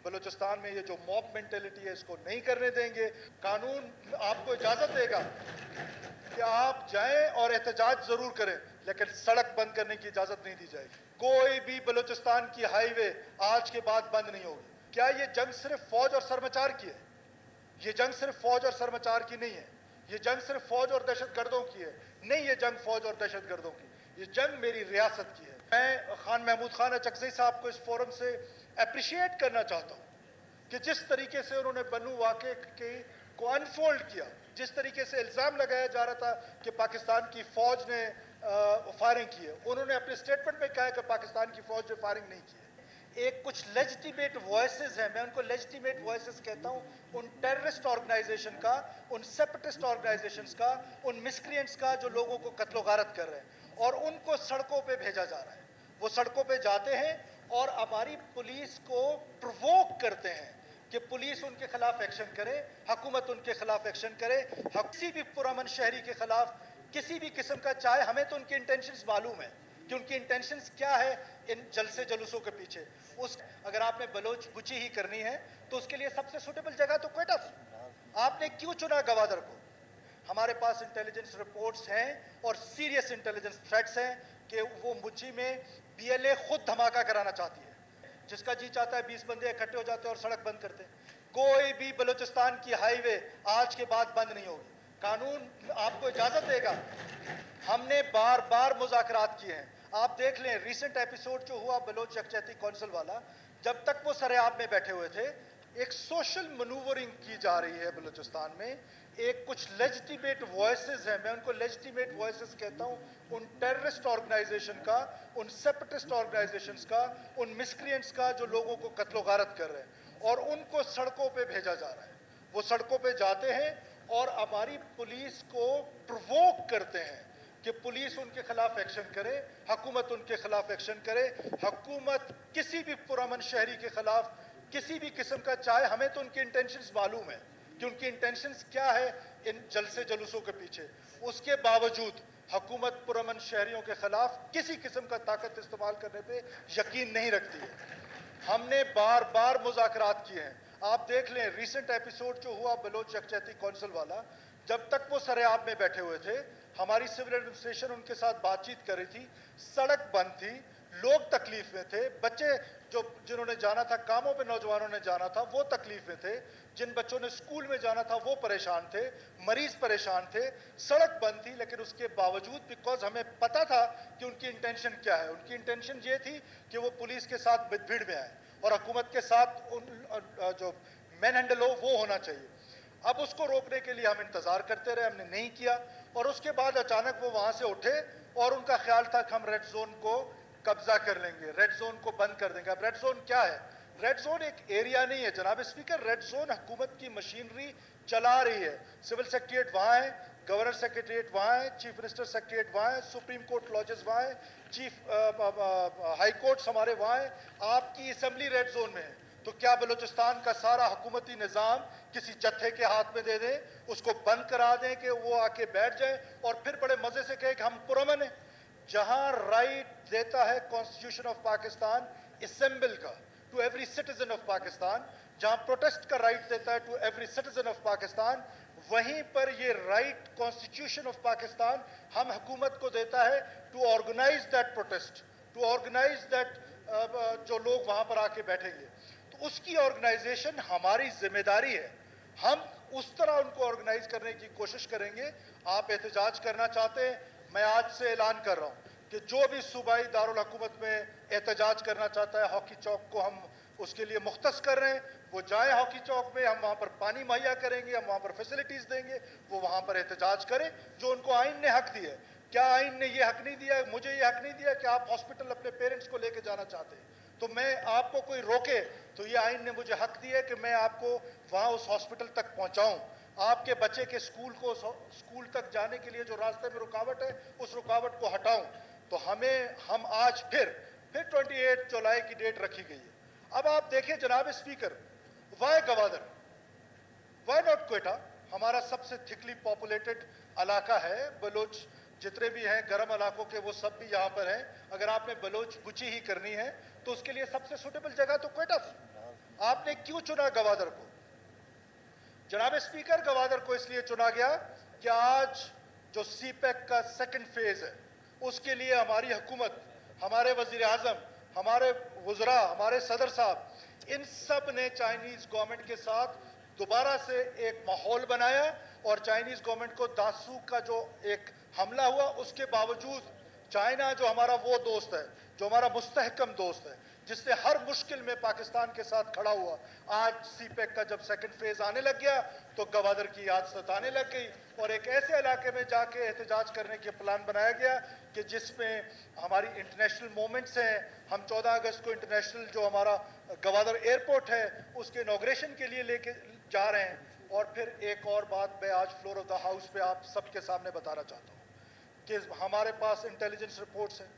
बलूचिस्तान में ये जो मॉब मेंटेलिटी है इसको नहीं करने देंगे। कानून आपको इजाजत देगा कि आप जाएं और एहतजाज जरूर करें, लेकिन सड़क बंद करने की इजाजत नहीं दी जाएगी। कोई भी बलूचिस्तान की हाईवे आज के बाद बंद नहीं होगी। क्या ये जंग सिर्फ फौज और सरमचार की है? ये जंग सिर्फ फौज और सरमचार की नहीं है। ये जंग सिर्फ फौज और दहशतगर्दों की है नहीं, ये जंग फौज और दहशतगर्दों की, ये जंग मेरी रियासत की है। मैं खान महमूद खान अचकज़ई साहब को इस फोरम से अप्रिशिएट करना चाहता हूँ कि जिस तरीके से उन्होंने बन्नू वाक़े को अनफोल्ड किया, जिस तरीके से इल्ज़ाम लगाया जा रहा था कि पाकिस्तान की फ़ौज ने फायरिंग की है, उन्होंने अपने स्टेटमेंट में कहा कि पाकिस्तान की फ़ौज ने फायरिंग नहीं की है। एक कुछ लेजिटिमेट वॉइसेस हैं, मैं उनको लेजिटिमेट वॉइसेस कहता हूं, उन टेररिस्ट ऑर्गेनाइजेशन का, उन सेपरेटिस्ट ऑर्गेनाइजेशंस का, उन मिस्क्रिएंट्स का जो लोगों को कत्ल गारत कर रहे हैं, और उनको सड़कों पे भेजा जा रहा है। वो सड़कों पे जाते हैं और हमारी पुलिस को प्रोवोक करते हैं कि पुलिस उनके खिलाफ एक्शन करे, हुकूमत उनके खिलाफ एक्शन करे। किसी भी पुरअमन शहरी के खिलाफ किसी भी किस्म का, चाहे हमें तो उनकी इंटेंशंस मालूम है कि उनकी इंटेंशंस क्या है इन जलसे जुलूसों के पीछे। उस अगर आपने बलोच बुची ही करनी है तो उसके लिए सबसे सूटेबल जगह तो क्वेटा। आपने क्यों चुना गवादर को? हमारे पास इंटेलिजेंस रिपोर्ट्स हैं और सीरियस इंटेलिजेंस थ्रेट्स हैं कि वो मुची में बीएलए खुद धमाका कराना चाहती है। जिसका जी चाहता है 20 बंदे इकट्ठे हो जाते और सड़क बंद करते। कोई भी बलूचिस्तान की हाईवे आज के बाद बंद नहीं होगी। कानून आपको इजाजत देगा। हमने बार बार मुज़ाकरात किए हैं, आप देख लें रिसेंट एपिसोड जो हुआ बलोच यकजहती कौंसिल वाला, जब तक वो सरेआम में बैठे हुए थे, एक सोशल मनूवरिंग की जा रही है बलूचिस्तान में। एक कुछ लेजिटिमेट वॉइसेस हैं, मैं उनको लेजिटिमेट वॉइसेस कहता हूं, उन टेररिस्ट ऑर्गेनाइजेशन का, उन सेपरेटिस्ट ऑर्गेनाइजेशंस का, उन मिस्क्रिएंट्स का जो लोगों को कत्ल गारत कर रहे हैं, और उनको सड़कों पे भेजा जा रहा है। वो सड़कों पे जाते हैं और हमारी पुलिस को प्रोवोक करते हैं कि पुलिस उनके खिलाफ एक्शन करे, हुकूमत उनके खिलाफ एक्शन करे। हुकूमत किसी भी पुरअमन शहरी के खिलाफ किसी भी किस्म का, चाहे हमें तो उनकी इंटेंशंस मालूम है कि उनकी इंटेंशंस क्या है इन जलसे जुलूसों के पीछे, उसके बावजूद हुकूमत पुरअमन शहरियों के खिलाफ किसी किस्म का ताकत इस्तेमाल करने पे यकीन नहीं रखती है। हमने बार बार मुज़ाकरात किए हैं, आप देख लें रिसेंट एपिसोड जो हुआ बलोच यकजहती कौंसिल वाला, जब तक वो सरेआम में बैठे हुए थे, हमारी सिविल एडमिनिस्ट्रेशन उनके साथ बातचीत कर रही थी, सड़क बंद थी, लोग तकलीफ में थे, बच्चे जिन्होंने जाना था कामों पे, नौजवानों ने जाना था वो तकलीफ में थे, जिन बच्चों ने स्कूल में जाना था वो परेशान थे, मरीज परेशान थे, सड़क बंद थी। लेकिन उसके बावजूद, बिकॉज हमें पता था कि उनकी इंटेंशन क्या है, उनकी इंटेंशन ये थी कि वो पुलिस के साथ भीड़ में आए और हुकूमत के साथ जो मैन हैंडल हो वो होना चाहिए। अब उसको रोकने के लिए हम इंतजार करते रहे, हमने नहीं किया, और उसके बाद अचानक वो वहां से उठे और उनका ख्याल था कि हम रेड जोन को कब्जा कर लेंगे, रेड जोन को बंद कर देंगे। अब रेड जोन क्या है? रेड जोन एक एरिया नहीं है जनाब स्पीकर, रेड जोन हुकूमत की मशीनरी चला रही है। सिविल सेक्रेटरीट वहां है, गवर्नर सेक्रेटरीट वहां है, चीफ मिनिस्टर सेक्रेटरीट वहां है, सुप्रीम कोर्ट लॉजेस वहां है, चीफ हाई कोर्ट्स हमारे वहां है, आपकी असेंबली रेड जोन में है। तो क्या बलूचिस्तान का सारा हुकूमती निज़ाम किसी जत्थे के हाथ में दे दें, उसको बंद करा दें कि वो आके बैठ जाए और फिर बड़े मजे से कहे कि हम पुरअमन हैं? जहां राइट देता है कॉन्स्टिट्यूशन ऑफ पाकिस्तान असेंबल का to every citizen of Pakistan, जहां प्रोटेस्ट का राइट देता है to every citizen of Pakistan, वहीं पर ये राइट कॉन्स्टिट्यूशन ऑफ पाकिस्तान हम हुकूमत को देता है to organize that protest, to organize that जो लोग वहां पर आके बैठेंगे। तो उसकी ऑर्गेनाइजेशन हमारी जिम्मेदारी है, हम उस तरह उनको ऑर्गेनाइज करने की कोशिश करेंगे। आप एहतजाज करना चाहते हैं, मैं आज से ऐलान कर रहा हूं कि जो भी सूबाई दारुल हुकूमत में एहतजाज करना चाहता है, हॉकी चौक को हम उसके लिए मुख्तस कर रहे हैं, वो जाए हॉकी चौक में, हम वहां पर पानी मुहैया करेंगे, हम वहां पर फैसिलिटीज देंगे, वो वहां पर एहतजाज करें जो उनको आइन ने हक दिया है। क्या आइन ने ये हक नहीं दिया, मुझे ये हक नहीं दिया कि आप हॉस्पिटल अपने पेरेंट्स को लेकर जाना चाहते हैं तो मैं आपको कोई रोके, तो ये आइन ने मुझे हक दिया है कि मैं आपको वहां उस हॉस्पिटल तक पहुंचाऊं। आपके बच्चे के स्कूल तक जाने के लिए जो रास्ते में रुकावट है, उस रुकावट को हटाऊं। तो हम आज फिर 28 जुलाई की डेट रखी गई है। अब आप देखें जनाब speaker, why Gwadar, why not Quetta? हमारा सबसे थिकली पॉपुलेटेड इलाका है, बलोच जितने भी हैं गर्म इलाकों के वो सब भी यहाँ पर हैं। अगर आपने बलोच बुची ही करनी है तो उसके लिए सबसे सूटेबल जगह तो क्वेटा। آپ نے کیوں چنا گوادر کو؟ جناب اسپیکر، گوادر کو اس لیے چنا گیا کہ آج جو سی پیک کا سیکنڈ فیز ہے اس کے لیے ہماری حکومت، ہمارے وزیر اعظم، ہمارے وزراء، ہمارے صدر صاحب، ان سب نے چائنیز گورنمنٹ کے ساتھ دوبارہ سے ایک ماحول بنایا، اور چائنیز گورنمنٹ کو داسو کا جو ایک حملہ ہوا اس کے باوجود چائنا جو ہمارا وہ دوست ہے، جو ہمارا مستحکم دوست ہے، جس نے ہر مشکل میں پاکستان کے ساتھ کھڑا ہوا، آج سی پیک کا جب سیکنڈ فیز آنے لگ گیا تو گوادر کی یاد ستانے لگ گئی، اور ایک ایسے علاقے میں جا کے احتجاج کرنے کے پلان بنایا گیا کہ جس میں ہماری انٹرنیشنل مومنٹس ہیں. ہم 14 اگست کو انٹرنیشنل جو ہمارا گوادر ایئرپورٹ ہے اس کے انوگریشن کے لیے لے کے جا رہے ہیں. اور پھر ایک اور بات میں آج فلور آف دا ہاؤس پہ آپ سب کے سامنے بتانا چاہتا ہوں کہ ہمارے پاس انٹیلیجنس رپورٹس ہیں،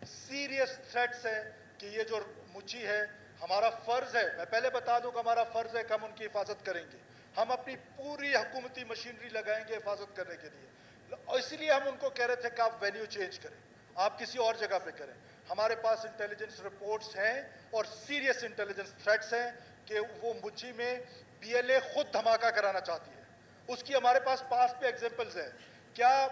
سیریس تھریٹس ہیں کہ یہ جو مچھی ہے، ہمارا فرض ہے، میں پہلے بتا دوں کہ ہمارا فرض ہے کہ ہم ان کی حفاظت کریں گے، ہم اپنی پوری حکومتی مشینری لگائیں گے حفاظت کرنے کے لیے، اور اسی لیے ہم ان کو کہہ رہے تھے کہ آپ وینیو چینج کریں، آپ کسی اور جگہ پہ کریں. ہمارے پاس انٹیلیجنس رپورٹس ہیں اور سیریس انٹیلیجنس تھریٹس ہیں کہ وہ مچھی میں بی ایل اے خود دھماکہ کرانا چاہتی ہے. اس کی ہمارے پاس پہ ایگزامپلز ہیں. کیا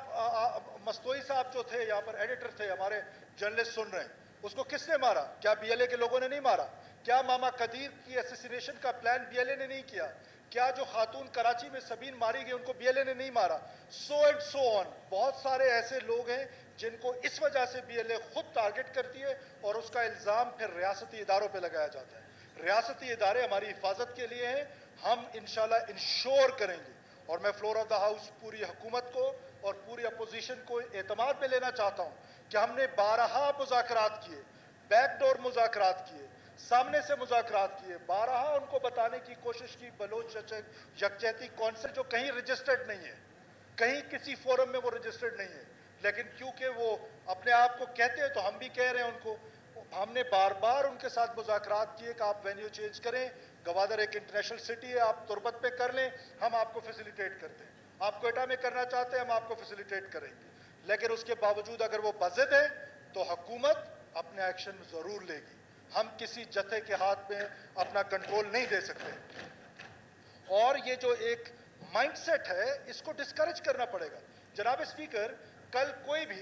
مستوئی صاحب جو تھے یہاں پر ایڈیٹر تھے، ہمارے جرنلسٹ سن رہے ہیں، اس کو کس نے مارا؟ کیا بی ایل اے کے لوگوں نے نہیں مارا؟ کیا ماما قدیر کی ایسیسینیشن کا پلان بی ایل اے نے نہیں کیا؟ کیا جو خاتون کراچی میں سبین ماری گئی ان کو بی ایل اے نے نہیں مارا؟ سو اینڈ سو آن. بہت سارے ایسے لوگ ہیں جن کو اس وجہ سے بی ایل اے خود ٹارگٹ کرتی ہے اور اس کا الزام پھر ریاستی اداروں پہ لگایا جاتا ہے. ریاستی ادارے ہماری حفاظت کے لیے ہیں، ہم انشاءاللہ انشور کریں گے. اور میں فلور آف دا ہاؤس پوری حکومت کو اور پوری اپوزیشن کو اعتماد میں لینا چاہتا ہوں کہ ہم نے بارہا مذاکرات کیے، بیک ڈور مذاکرات کیے، سامنے سے مذاکرات کیے، بارہا ان کو بتانے کی کوشش کی بلوچ یکجہتی کونسل جو کہیں رجسٹرڈ نہیں ہے، کہیں کسی فورم میں وہ رجسٹرڈ نہیں ہے، لیکن کیونکہ وہ اپنے آپ کو کہتے ہیں تو ہم بھی کہہ رہے ہیں ان کو. ہم نے بار بار ان کے ساتھ مذاکرات کیے کہ آپ وینیو چینج کریں، گوادر ایک انٹرنیشنل سٹی ہے، آپ تربت پہ کر لیں، ہم آپ کو فیسیلیٹیٹ کرتے ہیں. آپ کوئٹہ میں کرنا چاہتے ہیں، ہم آپ کو فیسیلیٹیٹ کریں گے. لیکن اس کے باوجود اگر وہ بضد ہے تو حکومت اپنے ایکشن ضرور لے گی. ہم کسی جتھے کے ہاتھ میں اپنا کنٹرول نہیں دے سکتے. اور یہ جو ایک مائنڈ سیٹ ہے اس کو ڈسکریج کرنا پڑے گا. جناب اسپیکر، کل کوئی بھی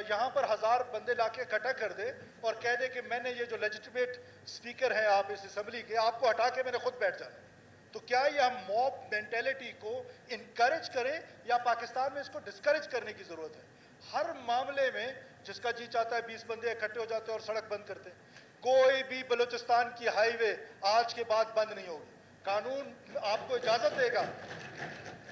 یہاں پر 1000 بندے لا کے اکٹھا کر دے اور کہہ دے کہ میں نے یہ جو لیجٹیمیٹ اسپیکر ہیں آپ اس اسمبلی کے، آپ کو ہٹا کے میں نے خود بیٹھ جانا ہے، تو کیا یہ ہم موب مینٹیلٹی کو انکریج کریں یا پاکستان میں اس کو ڈسکریج کرنے کی ضرورت ہے؟ ہر معاملے میں جس کا جی چاہتا ہے 20 بندے اکٹھے ہو جاتے ہیں اور سڑک بند کرتے ہیں. کوئی بھی بلوچستان کی ہائی وے آج کے بعد بند نہیں ہوگی. قانون آپ کو اجازت دے گا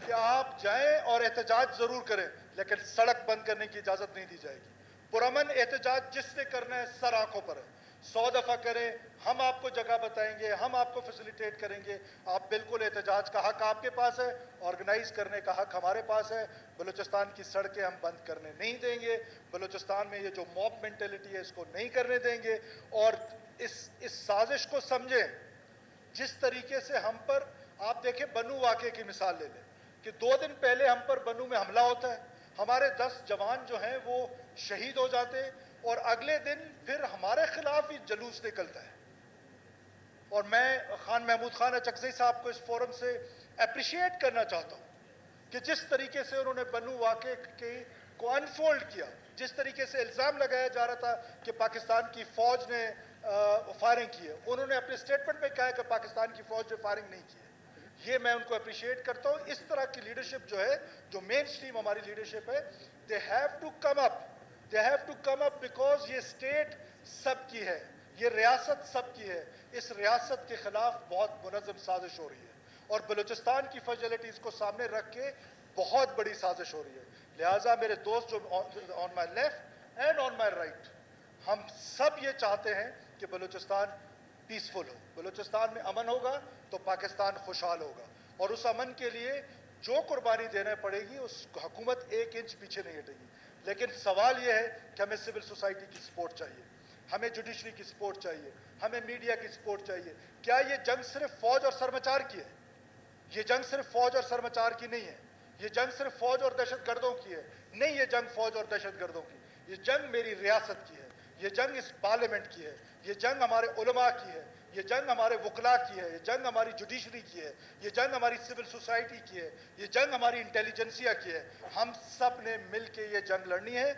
کہ آپ جائیں اور احتجاج ضرور کریں، لیکن سڑک بند کرنے کی اجازت نہیں دی جائے گی. پرامن احتجاج جس نے کرنا ہے سر آنکھوں پر ہے، 100 دفعہ کریں، ہم آپ کو جگہ بتائیں گے، ہم آپ کو فیسیلیٹیٹ کریں گے. آپ بالکل احتجاج کا حق آپ کے پاس ہے، آرگنائز کرنے کا حق ہمارے پاس ہے. بلوچستان کی سڑکیں ہم بند کرنے نہیں دیں گے. بلوچستان میں یہ جو موب مینٹیلٹی ہے اس کو نہیں کرنے دیں گے. اور اس سازش کو سمجھیں جس طریقے سے ہم پر، آپ دیکھیں بنو واقعے کی مثال لے لیں کہ 2 دن پہلے ہم پر بنو میں حملہ ہوتا ہے، ہمارے 10 جوان جو ہیں وہ شہید ہو جاتے ہیں، اور اگلے دن پھر ہمارے خلاف ہی جلوس نکلتا ہے. اور میں خان محمود خان اچکزئی صاحب کو اس فورم سے اپریشیٹ کرنا چاہتا ہوں کہ جس طریقے سے انہوں نے بنو واقعے کو انفولڈ کیا، جس طریقے سے الزام لگایا جا رہا تھا کہ پاکستان کی فوج نے فائرنگ کی ہے، انہوں نے اپنے سٹیٹمنٹ میں کہا کہ پاکستان کی فوج نے فائرنگ نہیں کی ہے. یہ میں ان کو اپریشیٹ کرتا ہوں. اس طرح کی لیڈرشپ جو ہے، جو مین سٹریم ہماری لیڈرشپ ہے، they have to come up because یہ سٹیٹ سب کی ہے، یہ ریاست سب کی ہے. اس ریاست کے خلاف بہت منظم سازش ہو رہی ہے اور بلوچستان کی فیسلٹیز کو سامنے رکھ کے بہت بڑی سازش ہو رہی ہے. لہٰذا میرے دوست جو on my left and on my right, ہم سب یہ چاہتے ہیں کہ بلوچستان پیسفل ہو. بلوچستان میں امن ہوگا تو پاکستان خوشحال ہوگا، اور اس امن کے لیے جو قربانی دینا پڑے گی اس حکومت 1 انچ پیچھے نہیں ہٹے گی. لیکن سوال یہ ہے کہ ہمیں سول سوسائٹی کی سپورٹ چاہیے، ہمیں جوڈیشری کی سپورٹ چاہیے، ہمیں میڈیا کی سپورٹ چاہیے. کیا یہ جنگ صرف فوج اور سرمچار کی ہے؟ یہ جنگ صرف فوج اور سرمچار کی نہیں ہے. یہ جنگ صرف فوج اور دہشت گردوں کی ہے نہیں. یہ جنگ فوج اور دہشت گردوں کی، یہ جنگ میری ریاست کی ہے، یہ جنگ اس پارلیمنٹ کی ہے، یہ جنگ ہمارے علماء کی ہے، یہ جنگ ہمارے وکلاء کی ہے، یہ جنگ ہماری جوڈیشری کی ہے، یہ جنگ ہماری سول سوسائٹی کی ہے، یہ جنگ ہماری انٹیلیجنسیا کی ہے. ہم سب نے مل کے یہ جنگ لڑنی ہے.